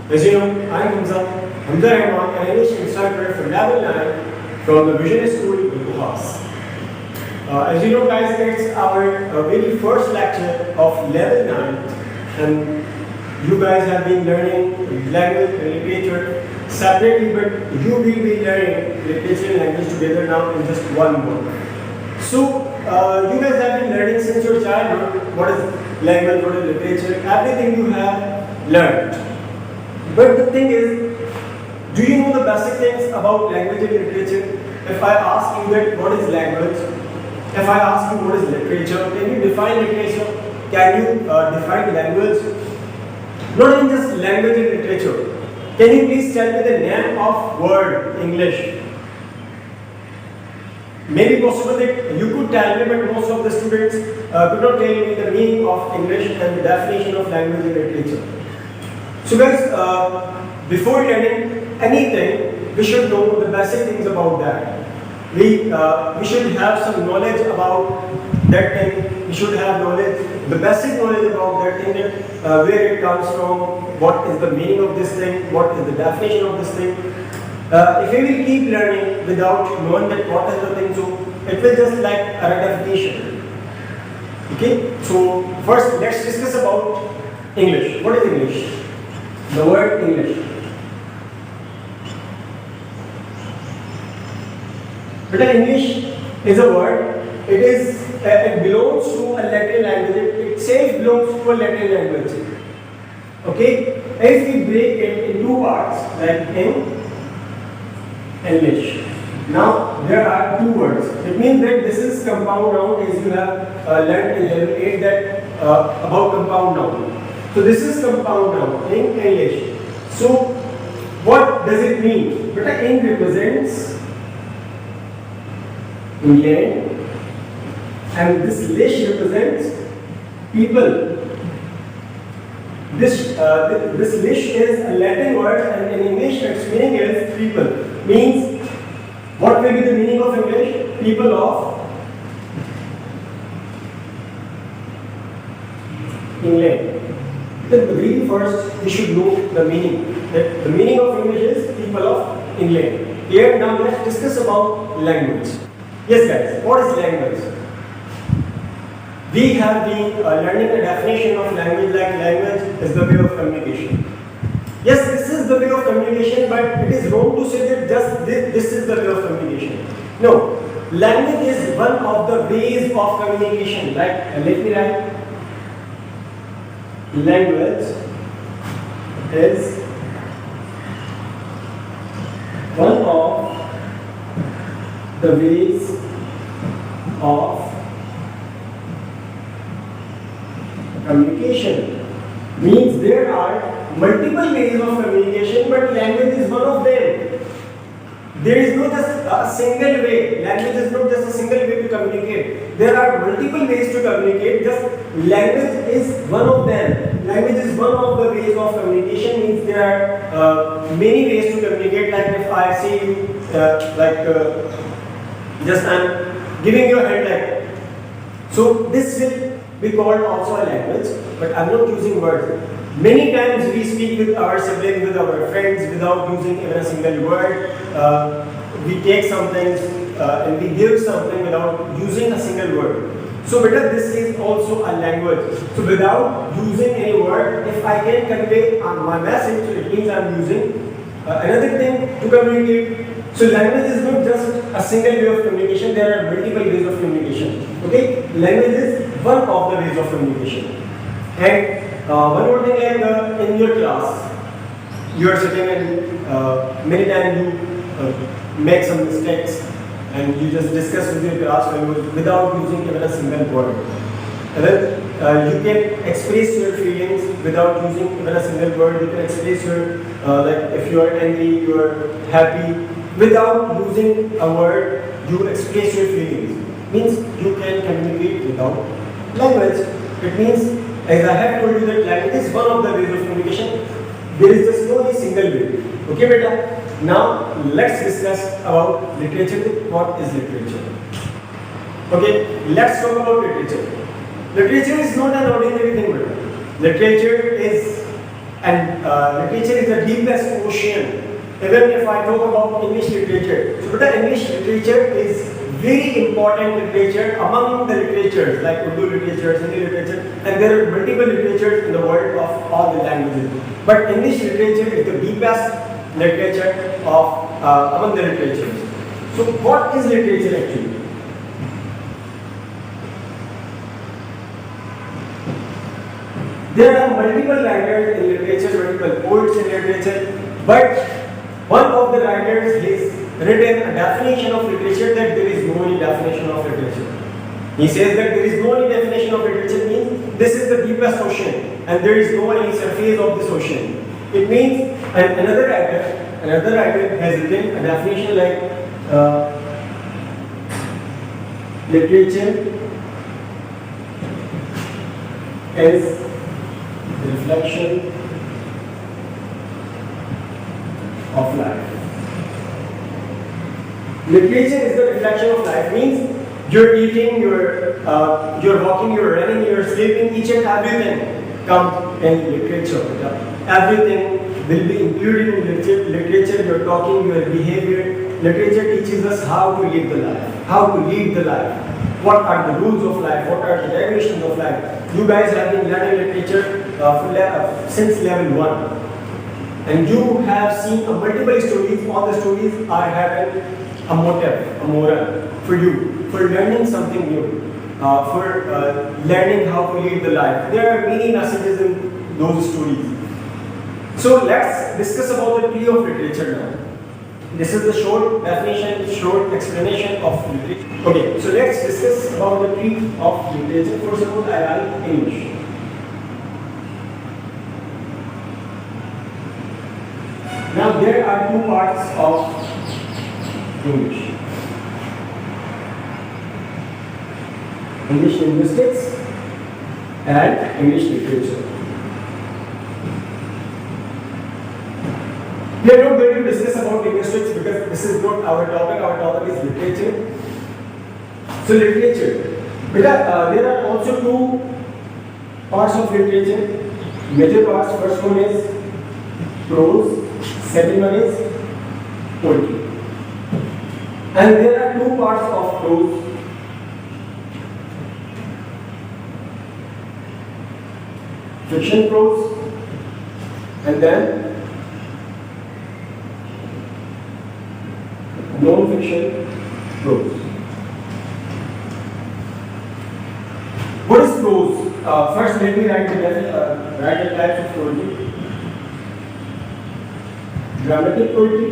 As you know, I am Hamza Rehman, an English instructor for level 9 from the Vision School in House. As you know guys, it's our very first lecture of level 9 and you guys have been learning language and literature separately, but you will be learning literature and language together now in just one month. So, you guys have been learning since your childhood what is language, what is literature, everything you have learned. But the thing is, do you know the basic things about language and literature? If I ask you that what is language, if I ask you what is literature, can you define literature? Can you define language? Not even just language and literature. Can you please tell me the name of word English? Maybe possible that you could tell me, but most of the students could not tell me the meaning of English and the definition of language and literature. So guys, before learning anything, we should know the basic things about that. We should have some knowledge about that thing. We should have knowledge, the basic knowledge about that thing, that, where it comes from, what is the meaning of this thing, what is the definition of this thing. If we will keep learning without knowing that what is the thing, so it will just like a ratification. Okay, so first let's discuss about English. What is English? The word English. But English is a word. It belongs to a Latin language. It itself belongs to a Latin language. Okay, if we break it in two parts, like in English. Now there are two words. It means that this is compound noun, as you have learned in level 8 that about compound noun. So this is compound noun in English. So what does it mean? But ing represents England and this lish represents people. This lish is a Latin word and in English its meaning is people. Means what will be the meaning of English? People of England. Then really first we should know the meaning. That the meaning of English is people of England. Here now let's discuss about language. Yes guys, what is language? We have been learning the definition of language, like language is the way of communication. Yes, this is the way of communication, but it is wrong to say that just this is the way of communication. No, language is one of the ways of communication. Like, let me write. Language is one of the ways of communication. Means there are multiple ways of communication, but language is one of them. There is not just a single way. Language is not just a single way to communicate. There are multiple ways to communicate. Just language is one of them. Language is one of the ways of communication. Means there are many ways to communicate. Like if I say you, just I'm giving you a hand like. So this will be called also a language, but I'm not using words. Many times we speak with our siblings, with our friends without using even a single word. We take some things and we give something without using a single word. So better this is also a language. So without using any word, if I can convey my message, so it means I'm using another thing to communicate. So language is not just a single way of communication, there are multiple ways of communication. Okay? Language is one of the ways of communication. And one more thing, like in your class, you are sitting and many times you make some mistakes and you just discuss with your class members without using even a single word. And then you can express your feelings without using even a single word. You can express your, like if you are angry, you are happy. Without using a word, you express your feelings. Means you can communicate without language. It means, as I have told you, that language is one of the ways of communication. There is just no single way. Okay, beta? Now let's discuss about literature. What is literature? Okay, let's talk about literature. Literature is not an ordinary thing, beta. Literature is And literature is the deepest ocean. Even if I talk about English literature, so the English literature is very important literature among the literatures like Urdu literature, Hindi literature, and there are multiple literatures in the world of all the languages. But English literature is the deepest literature of among the literatures. So what is literature actually? There are multiple writers in literature, multiple poets in literature, but one of the writers has written a definition of literature that there is no any definition of literature. He says that there is no any definition of literature means this is the deepest ocean and there is no any surface of this ocean. It means another writer has written a definition like literature is reflection of life. Literature is the reflection of life means you're eating, you're walking, you're running, you're sleeping, each and everything comes in literature. Everything will be included in literature, your talking, your behavior. Literature teaches us how to live the life, how to lead the life. What are the rules of life? What are the regulations of life? You guys have been learning literature since level 1. And you have seen multiple stories. All the stories are having a motive, a moral for you, for learning something new, for learning how to lead the life. There are many messages in those stories. So let's discuss about the tree of literature now. This is the short definition, short explanation of literature. Okay, so let's discuss about the tree of literature. First of all, I like English. Now there are two parts of English. English linguistics and English literature. We are not going to discuss about linguistics because this is not our topic is literature. So literature, because there are also two parts of literature, major parts. First one is prose, second one is poetry. And there are two parts of prose. Fiction prose and then non-fiction prose. What is prose? First, let me write the types of poetry. Dramatic poetry,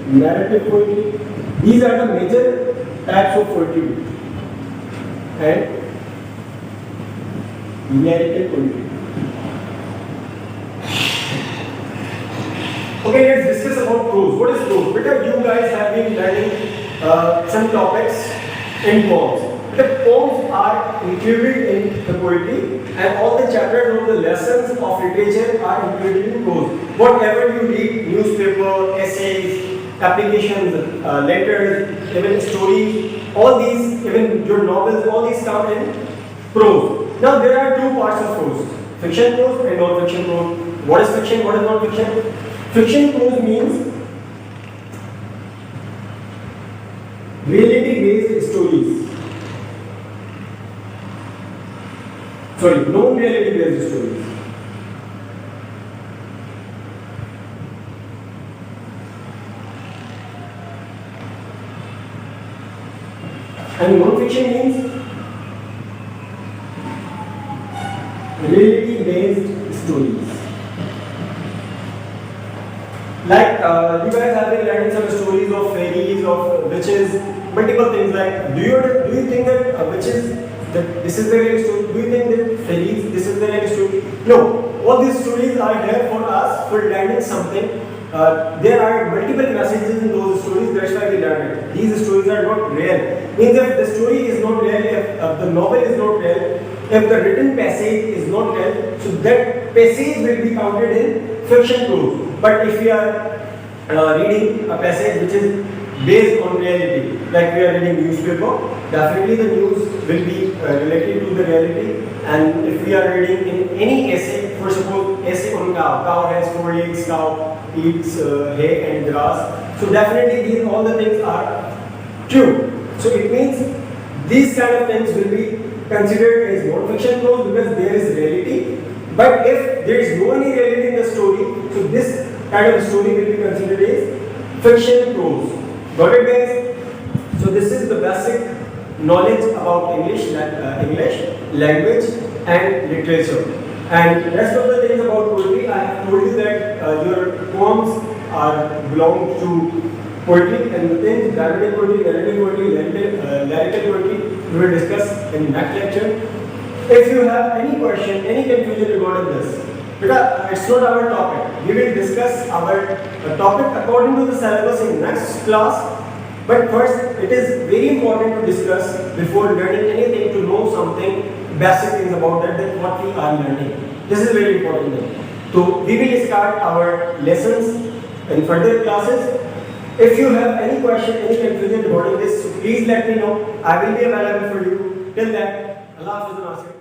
narrative poetry. These are the major types of poetry. And narrative poetry. Okay, let's discuss about prose. What is prose? Because you guys have been learning some topics in poems. The poems are included in the poetry and all the chapters of the lessons of literature are included in prose. Whatever you read, newspaper, essays, applications, letters, even stories, all these, even your novels, all these come in prose. Now there are two parts of prose, fiction prose and non-fiction prose. What is fiction, what is non-fiction? Fiction prose means reality-based stories. Sorry, non-reality based stories. And non-fiction means reality based stories. Like you guys have been learning some stories of fairies, of witches, multiple things. Like do you think that witches, that this is the real story? Do you think that fairies, this is the real story? No. All these stories are here for us, for learning something. There are multiple messages in those stories, that's why we learn it. These stories are not real. Means if the story is not real, if the novel is not real, if the written passage is not real, so that passage will be counted in fiction prose. But if you are reading a passage which is based on reality. Like we are reading newspaper, definitely the news will be related to the reality. And if we are reading in any essay, for suppose essay on cow has 4 legs, cow eats hay and grass. So definitely these all the things are true. So it means these kind of things will be considered as non-fiction prose because there is reality. But if there is no any reality in the story, so this kind of story will be considered as fiction prose. Got it, guys? So this is the basic knowledge about English language and literature. And rest of the things about poetry, I have told you that your poems are belong to poetry, and the things dramatic poetry, narrative poetry, lyrical poetry, we will discuss in next lecture. If you have any question, any confusion regarding this, because it's not our topic, we will discuss our topic according to the syllabus in next class. But first, it is very important to discuss before learning anything to know something, basic things about that what we are learning. This is very important thing. So we will start our lessons in further classes. If you have any question, any confusion regarding this, please let me know. I will be available for you. Till then, Allah Hafiz.